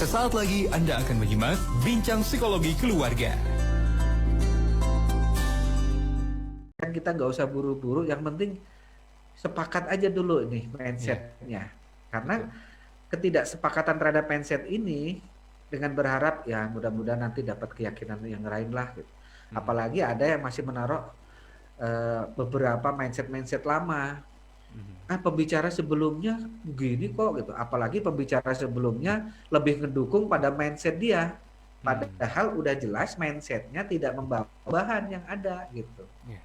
Sesaat lagi Anda akan menyimak Bincang Psikologi Keluarga. Kan kita nggak usah buru-buru, yang penting sepakat aja dulu nih Iya, mindsetnya. Karena betul. ketidaksepakatan terhadap mindset ini dengan berharap ya mudah-mudahan nanti dapat keyakinan yang lain lah gitu. Mhm, Apalagi ada yang masih menaruh beberapa mindset-mindset lama. mhm, Pembicara sebelumnya begini kok gitu. Apalagi pembicara sebelumnya lebih ngedukung pada mindset dia. mmm, Padahal udah jelas mindsetnya tidak membawa perubahan yang ada gitu. iya,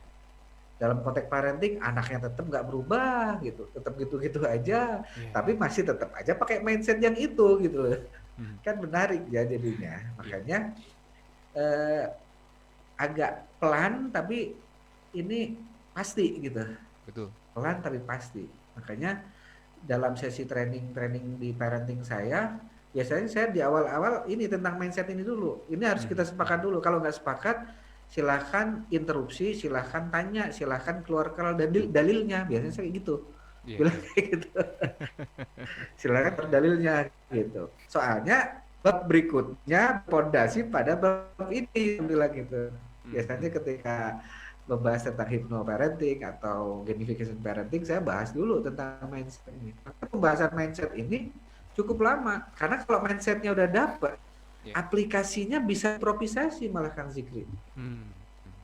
Dalam konteks parenting anaknya tetap nggak berubah gitu, tetap gitu-gitu aja, iya, tapi iya, masih tetap aja pakai mindset yang itu gitu loh. mhm, Kan menarik ya jadinya. iya, Makanya eh, agak pelan tapi ini pasti gitu. betul, Pelan tapi pasti. Makanya dalam sesi training di parenting saya, biasanya saya di awal-awal ini tentang mindset ini dulu. Ini harus kita mhm, sepakat mhm, dulu. Kalau nggak sepakat, silahkan interupsi, silahkan tanya, silahkan keluarkan dalilnya. Biasanya saya kayak gitu. iya, Bilang iya, kayak gitu. Silahkan dalilnya gitu. Soalnya bab berikutnya pondasi pada bab ini, bilang gitu. mhm, Biasanya mhm, ketika membahas tentang hypnoparenting atau gamification parenting, saya bahas dulu tentang mindset ini. Karena pembahasan mindset ini cukup lama. Karena kalau mindsetnya udah dapet, iya, aplikasinya bisa improvisasi malah Kang Zikri.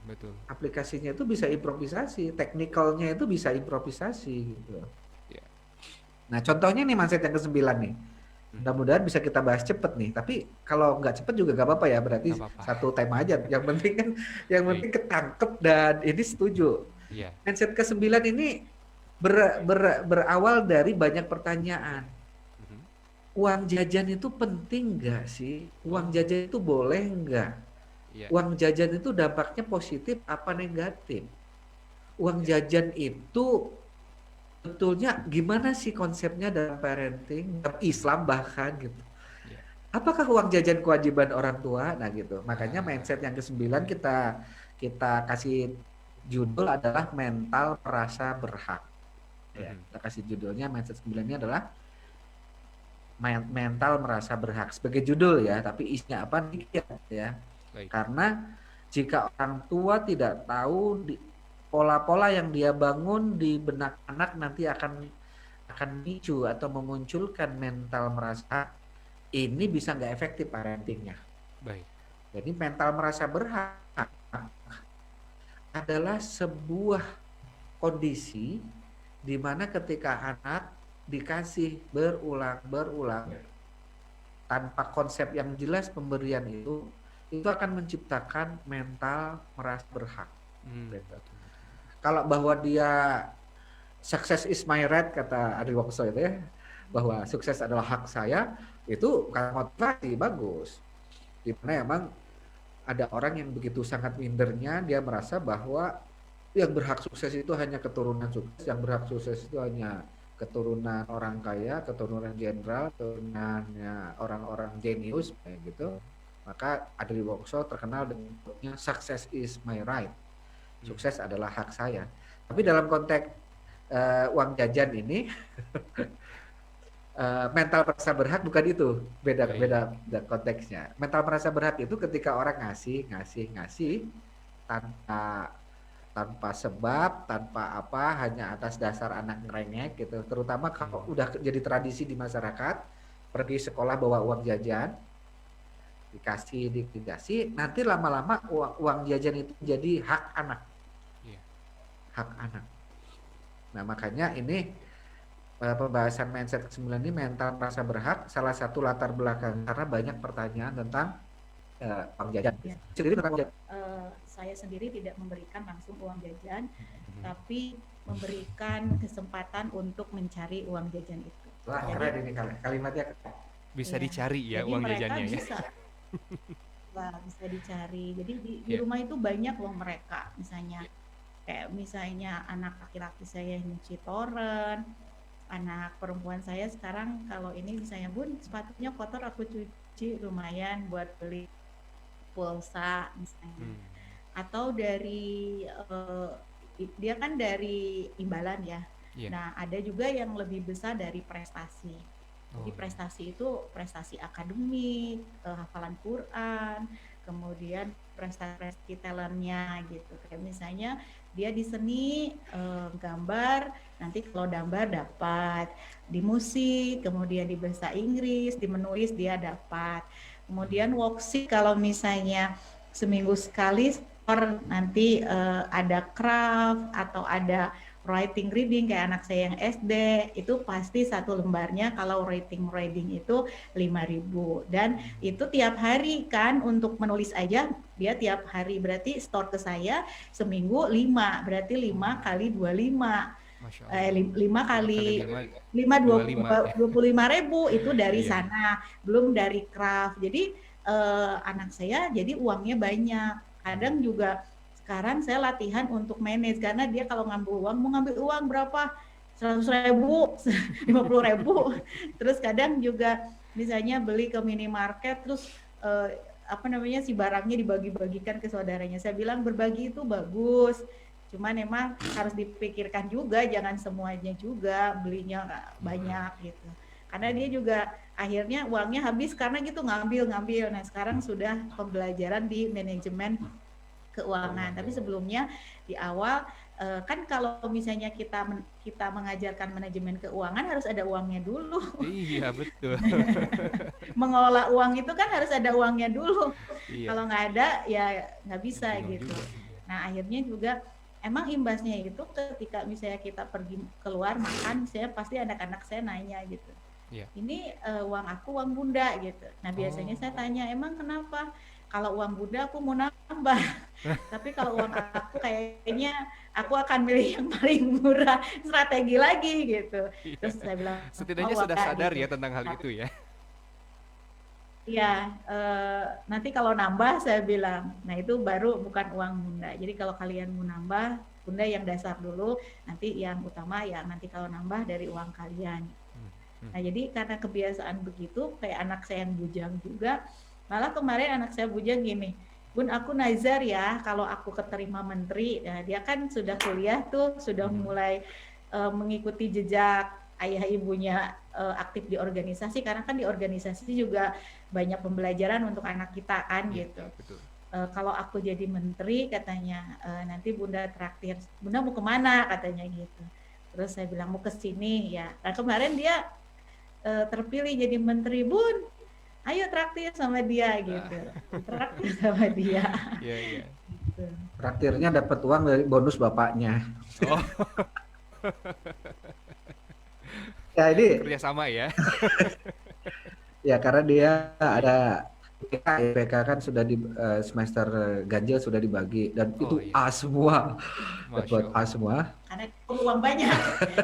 betul, Aplikasinya itu bisa improvisasi, teknikalnya itu bisa improvisasi gitu. iya, Nah contohnya nih mindset yang ke-9 nih. mhm, Mudah-mudahan bisa kita bahas cepet nih. Tapi kalau nggak cepet juga nggak apa-apa ya. Berarti nggak apa-apa, satu tema aja. Yang penting kan, yang baik, penting ketangkep dan ini setuju. iya, Mindset ke-9 ini berawal dari banyak pertanyaan. mhm, Uang jajan itu penting nggak sih? Uang oh, jajan itu boleh nggak? iya, Uang jajan itu dampaknya positif apa negatif? Uang iya, jajan itu betulnya gimana sih konsepnya dalam parenting, dalam mhm, Islam bahkan gitu. iya, Apakah uang jajan kewajiban orang tua? Nah gitu. Makanya mindset ah, yang ke-9 kita kita kasih judul adalah mental merasa berhak. Ya, mhm, kita kasih judulnya mindset 9 ini adalah mental merasa berhak sebagai judul ya, tapi isinya apa nih ya. baik, Karena jika orang tua tidak tahu pola-pola yang dia bangun di benak anak nanti akan micu atau memunculkan mental merasa, ini bisa nggak efektif parentingnya. baik, Jadi mental merasa berhak adalah sebuah kondisi di mana ketika anak dikasih berulang-berulang tanpa konsep yang jelas pemberian itu akan menciptakan mental merasa berhak. Gitu. betul, betul, Kalau bahwa dia success is my right kata Adri Wongso itu ya, bahwa sukses adalah hak saya, itu kan motivasi bagus. Dimana emang ada orang yang begitu sangat mindernya, dia merasa bahwa yang berhak sukses itu hanya keturunan sukses, yang berhak sukses itu hanya keturunan orang kaya, keturunan jenderal, keturunannya orang-orang jenius kayak gitu. Maka Adri Wongso terkenal dengan success is my right. mhm, Sukses adalah hak saya. Tapi iya, dalam konteks uang jajan ini mental merasa berhak bukan itu, beda beda baik, konteksnya. Mental merasa berhak itu ketika orang ngasih tanpa tanpa sebab, tanpa apa, hanya atas dasar anak ngerengek gitu. Terutama kalau mhm, udah jadi tradisi di masyarakat, pergi sekolah bawa uang jajan, dikasih, nanti lama-lama uang jajan itu jadi hak anak, iya, hak anak. Nah makanya ini pembahasan mindset ke-9 ini mental merasa berhak, salah satu latar belakang karena banyak pertanyaan tentang uang jajan. Ya, Sendiri tentang uang jajan. saya sendiri tidak memberikan langsung uang jajan, mhm, tapi memberikan kesempatan untuk mencari uang jajan itu. Wah oh, keren Jadi, ini kalimatnya. bisa ya, dicari ya jadi uang mereka jajannya ya? bisa, wah, bisa dicari. Jadi di Iya, rumah itu banyak loh mereka, misalnya iya, kayak misalnya anak laki-laki saya nyuci toren, anak perempuan saya sekarang kalau ini misalnya bun sepatunya kotor aku cuci lumayan buat beli pulsa misalnya. mmm, Atau dari dia kan dari imbalan ya. iya, Nah, ada juga yang lebih besar dari prestasi. Jadi Oh, iya. prestasi itu prestasi akademik, hafalan Quran, kemudian prestasi talentnya gitu. Kayak misalnya dia di seni, gambar, nanti kalau gambar dapat, di musik, kemudian di bahasa Inggris, di menulis dia dapat. Kemudian Hmm. worksheet kalau misalnya seminggu sekali nanti ada craft atau ada writing reading kayak anak saya yang SD itu pasti satu lembarnya kalau writing reading itu 5.000 dan Hmm. itu tiap hari kan untuk menulis aja dia tiap hari berarti store ke saya seminggu 5 berarti 5 Oh, kali 25 Masya Allah. 5 5 kali kali 5, 5 25 ya. 25.000 itu dari Iya. sana belum dari craft jadi anak saya jadi uangnya banyak Hmm. kadang juga sekarang saya latihan untuk manage karena dia kalau ngambil uang mau ngambil uang berapa 100.000 50.000 terus kadang juga misalnya beli ke minimarket terus apa namanya si barangnya dibagi-bagikan ke saudaranya saya bilang berbagi itu bagus cuman emang harus dipikirkan juga jangan semuanya juga belinya Hmm. banyak gitu karena dia Hmm. juga akhirnya uangnya habis karena gitu ngambil nah sekarang sudah pembelajaran di manajemen keuangan. Tapi Keuangan. sebelumnya di awal kan kalau misalnya kita mengajarkan manajemen keuangan harus ada uangnya dulu. Iya, betul. Mengelola uang itu kan harus ada uangnya dulu. Iya, Kalau nggak ada ya nggak bisa bingung gitu. juga. Iya. Nah akhirnya juga emang imbasnya itu ketika misalnya kita pergi keluar makan, saya pasti anak-anak saya nanya gitu. Iya. Ini uang aku uang bunda gitu. Nah biasanya saya Oh. tanya emang kenapa? Kalau uang bunda aku mau nambah, tapi kalau uang aku kayaknya aku akan milih yang paling murah strategi lagi gitu. Iya. Terus saya bilang Setidaknya oh sudah enggak sadar gitu. ya tentang hal Nah, itu ya. iya, nanti kalau nambah saya bilang, nah itu baru bukan uang bunda. Jadi kalau kalian mau nambah, bunda yang dasar dulu, nanti yang utama ya nanti kalau nambah dari uang kalian. Hmm. Hmm. Nah jadi karena kebiasaan begitu, kayak anak saya yang bujang juga, malah kemarin anak saya bujang gini, Bun aku nazar ya kalau aku keterima menteri, nah, dia kan sudah kuliah tuh, sudah Mhm. mulai mengikuti jejak ayah ibunya aktif di organisasi, karena kan di organisasi juga banyak pembelajaran untuk anak kita kan Iya, gitu. betul. Kalau aku jadi menteri katanya nanti bunda traktir, bunda mau kemana katanya gitu. Terus saya bilang mau ke sini ya. Nah kemarin dia terpilih jadi menteri bun ayo traktir sama dia gitu traktir sama dia Iya, iya. gitu. Traktirnya dapat uang dari bonus bapaknya. Oh, Ya ini kerja sama ya. ya karena dia ada IPK kan sudah di semester ganjil sudah dibagi dan Oh itu iya, A semua, Masya dapat A Allah. semua. Karena uang banyak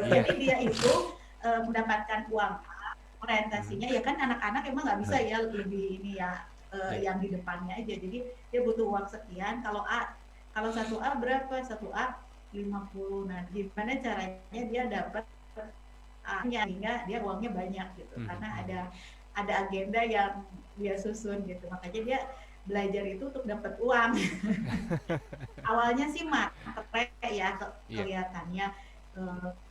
Iya. jadi dia itu mendapatkan uang Mhm. orientasinya ya kan anak-anak emang nggak bisa Nah, ya lebih ini ya Iya. yang di depannya aja jadi dia butuh uang sekian kalau satu A berapa satu A 50 nah gimana caranya dia dapat A-nya sehingga dia uangnya banyak gitu Mhm. karena Mhm. ada agenda yang dia susun gitu makanya dia belajar itu untuk dapat uang awalnya sih matre ya Iya. kelihatannya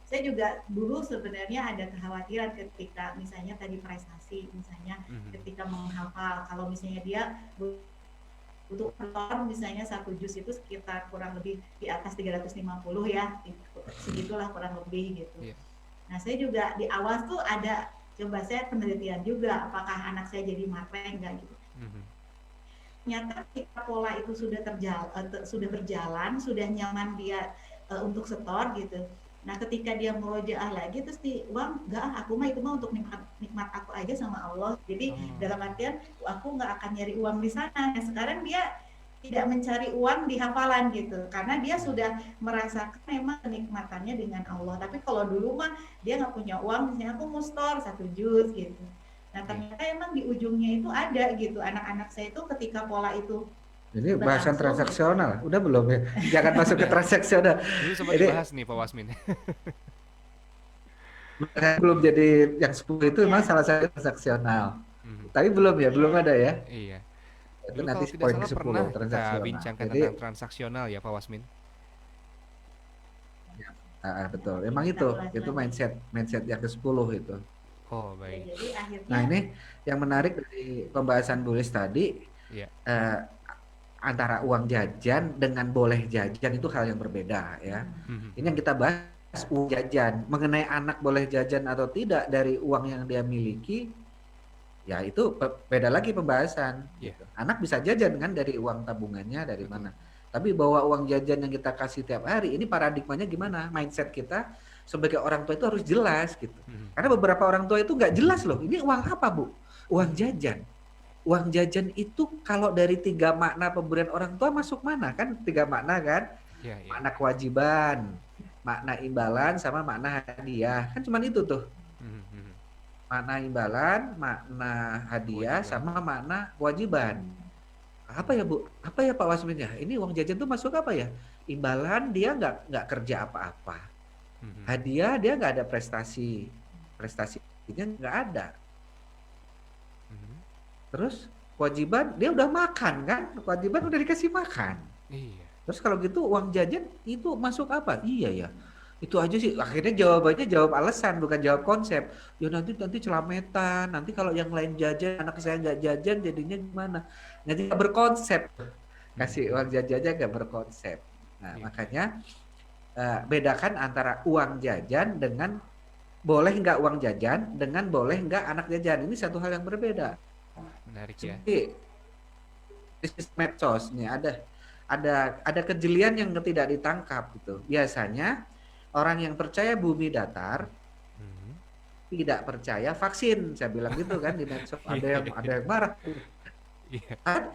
saya juga dulu sebenarnya ada kekhawatiran ketika misalnya tadi prestasi misalnya Mhm. ketika menghafal kalau misalnya dia butuh penonton misalnya satu juz itu sekitar kurang lebih di atas 350 ya segitulah kurang lebih gitu. Iya. Nah saya juga di awal tuh ada coba saya penelitian juga apakah anak saya jadi matre enggak gitu. Mhm. Ternyata ketika pola itu sudah berjalan, sudah nyaman dia untuk setor gitu. Nah, ketika dia murojaah lagi terus di uang enggak aku mah itu mah untuk nikmat aku aja sama Allah. Jadi Oh. dalam artian aku nggak akan nyari uang di sana. Nah, sekarang dia tidak mencari uang di hafalan gitu karena dia Mhm. sudah merasakan memang kenikmatannya dengan Allah. Tapi kalau dulu mah dia nggak punya uang, misalnya aku mau store 1 juz gitu. Nah Iya. ternyata emang di ujungnya itu ada gitu anak-anak saya itu ketika pola itu ini bahasan berlangsung gitu. transaksional, udah belum ya? Jangan masuk ke Udah. transaksional. Dulu sempat Ini dibahas nih Pak Wasmin. belum jadi yang 10 itu memang Ya, salah satu transaksional. Mhm. Tapi belum ya, belum ya. ada ya. Iya. Itu Dulu nanti kalau tidak poin salah ke-10 pernah kita transaksional. bincangkan Jadi tentang transaksional ya Pak Wasmin. betul. Jadi Emang kita itu ulas lagi. mindset mindset yang ke-10 itu. Oh, Ya, baik. jadi Nah, akhirnya ini yang menarik dari pembahasan Bulis tadi, Iya. eh, antara uang jajan dengan boleh jajan itu hal yang berbeda ya. Ini yang kita bahas uang jajan. Mengenai anak boleh jajan atau tidak dari uang yang dia miliki, ya itu beda lagi pembahasan. Iya, Gitu. Anak bisa jajan kan dari uang tabungannya dari betul. mana. Tapi bahwa uang jajan yang kita kasih tiap hari, ini paradigmanya gimana? Mindset kita sebagai orang tua itu harus jelas gitu. Mhm. Karena beberapa orang tua itu nggak jelas loh. Ini uang apa, Bu? Uang jajan. Uang jajan itu kalau dari 3 makna pemberian orang tua masuk mana? Kan 3 makna kan? Iya, iya. Makna kewajiban, makna imbalan, sama makna hadiah. Kan cuma itu tuh. Mhm, mhm. Makna imbalan, makna hadiah, Kewajiban. sama makna kewajiban. Apa ya, Bu? Apa ya Pak Wasmin ya? Ini uang jajan tuh masuk apa ya? Imbalan dia nggak kerja apa-apa. Mhm, Hadiah dia nggak ada prestasi. Prestasinya nggak ada. mhm. Terus kewajiban dia udah makan kan? Kewajiban udah dikasih makan. Iya. Terus kalau gitu uang jajan itu masuk apa? Iya ya. Itu aja sih. Akhirnya jawabannya jawab alasan bukan jawab konsep. Ya nanti celametan. Nanti kalau yang lain jajan, anak saya nggak jajan jadinya gimana? Nanti nggak berkonsep. Kasih uang jajannya nggak berkonsep. Nah Iya. makanya bedakan antara uang jajan dengan boleh nggak uang jajan dengan boleh nggak anak jajan. Ini satu hal yang berbeda. Menarik ya. Seperti bisnis medsos nih ada kejelian yang tidak ditangkap gitu. Biasanya orang yang percaya bumi datar Mhm. tidak percaya vaksin. Saya bilang gitu kan di medsos. Ada yang marah. Iya. Kan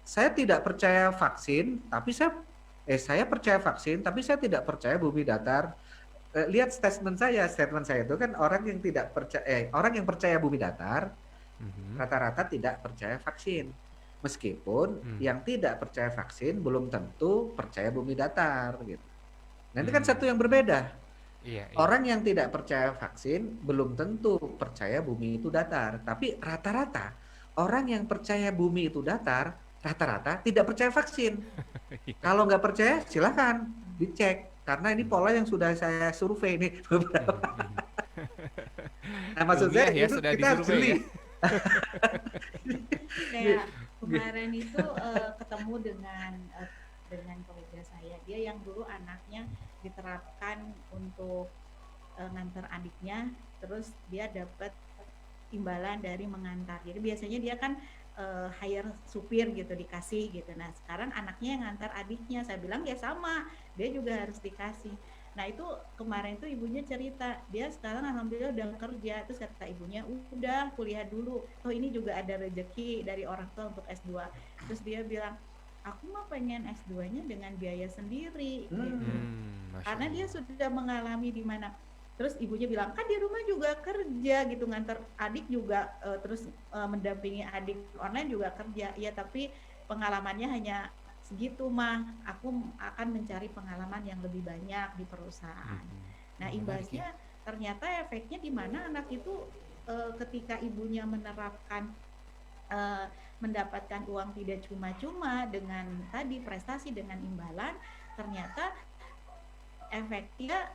saya tidak percaya vaksin, tapi saya percaya vaksin, tapi saya tidak percaya bumi datar. Lihat statement saya itu kan orang yang percaya bumi datar Mhm. rata-rata tidak percaya vaksin. Meskipun yang tidak percaya vaksin belum tentu percaya bumi datar gitu. Nanti kan satu yang berbeda. Iya, iya. Orang yang tidak percaya vaksin belum tentu percaya bumi itu datar. Tapi rata-rata orang yang percaya bumi itu datar rata-rata tidak percaya vaksin. Kalau nggak percaya silahkan dicek. Karena ini pola yang sudah saya survei nih beberapa. Mhm, mhm. Nah maksud saya Ilmiah ya, itu sudah kita harus disurvei jeli. ya. kayak kemarin itu ketemu dengan kolega saya, dia yang dulu anaknya diterapkan untuk ngantar adiknya, terus dia dapat imbalan dari mengantar. Jadi biasanya dia kan hire supir gitu, dikasih gitu. Nah sekarang anaknya yang ngantar adiknya, saya bilang ya sama, dia juga harus dikasih. Nah itu kemarin tuh ibunya cerita, dia sekarang alhamdulillah udah kerja. Terus kata ibunya, udah kuliah dulu, oh ini juga ada rezeki dari orang tua untuk S2. Terus dia bilang, aku mah pengen S2-nya dengan biaya sendiri gitu. Masya Karena dia Allah. sudah mengalami di mana. Terus ibunya bilang, kan di rumah juga kerja gitu, ngantar adik juga, terus mendampingi adik online juga kerja. Ya tapi pengalamannya hanya segitu mah, aku akan mencari pengalaman yang lebih banyak di perusahaan. Mhm. Nah Menarik ya. imbasnya ternyata efeknya di mana anak itu ketika ibunya menerapkan mendapatkan uang tidak cuma-cuma dengan tadi prestasi dengan imbalan, ternyata efeknya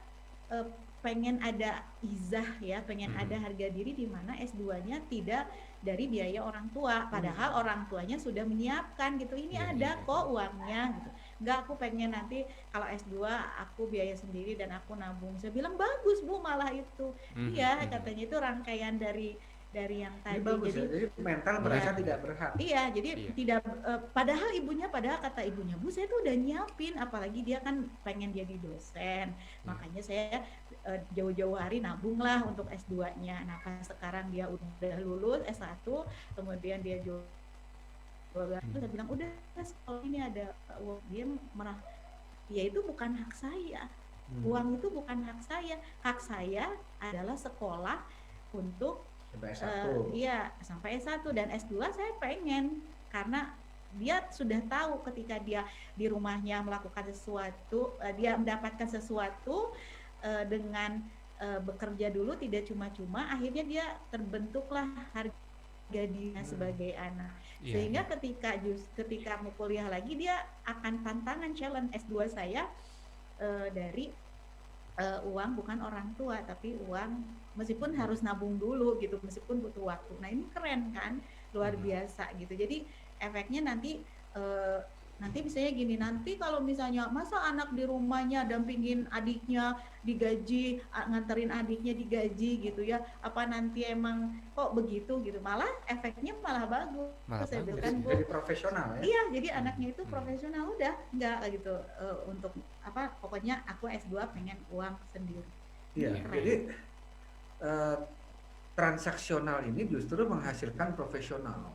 pengen ada izah ya, pengen ada harga diri di mana S2-nya tidak dari biaya orang tua, padahal orang tuanya sudah menyiapkan gitu, ini Iya, ada iya. kok uangnya gitu. Enggak, aku pengen nanti kalau S2 aku biaya sendiri dan aku nabung. Saya bilang bagus Bu, malah itu. Iya, katanya itu rangkaian dari yang Ini tadi. bagus ya. Jadi mental merasa Iya. tidak berhak. Iya, jadi Iya. tidak padahal kata ibunya, Bu, saya tuh udah nyiapin, apalagi dia kan pengen jadi dosen. Makanya saya jauh-jauh hari nabung lah untuk S2-nya. Nah, pas sekarang dia udah lulus S1, kemudian dia jual terus saya bilang, udah kalau ini ada uang, dia merah, ya itu bukan hak saya. Uang itu bukan hak saya. Hak saya adalah sekolah untuk Sampai S1. iya sampai S1 dan S2 saya pengen, karena dia sudah tahu ketika dia di rumahnya melakukan sesuatu, dia mendapatkan sesuatu dengan bekerja dulu tidak cuma-cuma, akhirnya dia terbentuklah harga dirinya sebagai anak. Iya, Sehingga iya. ketika mau kuliah lagi, dia akan tantangan challenge S2 saya dari uang bukan orang tua, tapi uang meskipun harus nabung dulu gitu, meskipun butuh waktu. Nah ini keren kan, luar biasa gitu. Jadi efeknya nanti nanti misalnya gini, nanti kalau misalnya masa anak di rumahnya dampingin adiknya digaji, nganterin adiknya digaji gitu ya, apa nanti emang kok begitu gitu, malah efeknya malah bagus. Malah Saya bagus. bilang Bu, Jadi profesional ya. iya, jadi anaknya itu profesional udah enggak gitu, untuk apa pokoknya aku S2 pengen uang sendiri. Iya, Iya. jadi transaksional ini justru menghasilkan profesional.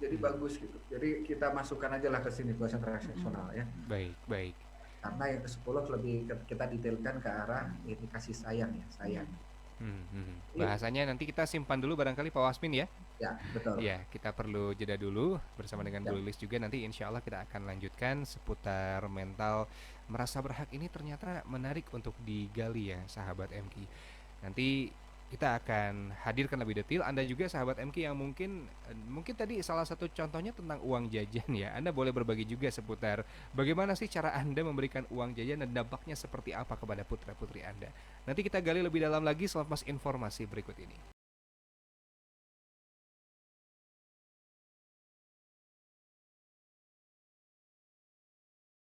Jadi bagus gitu. Jadi kita masukkan aja lah ke sini bahasa transaksional ya. Baik, baik. Karena yang ke-10 lebih kita detailkan ke arah ini kasih sayang ya, sayang. Bahasanya nanti kita simpan dulu barangkali Pak Wasmin ya. Ya, betul. Ya, kita perlu jeda dulu bersama dengan Ya. Bu Lilis juga, nanti insya Allah kita akan lanjutkan seputar mental merasa berhak ini ternyata menarik untuk digali ya sahabat MK. Nanti kita akan hadirkan lebih detail. Anda juga sahabat MK yang mungkin tadi salah satu contohnya tentang uang jajan ya. Anda boleh berbagi juga seputar bagaimana sih cara Anda memberikan uang jajan dan dampaknya seperti apa kepada putra-putri Anda. Nanti kita gali lebih dalam lagi selepas informasi berikut ini.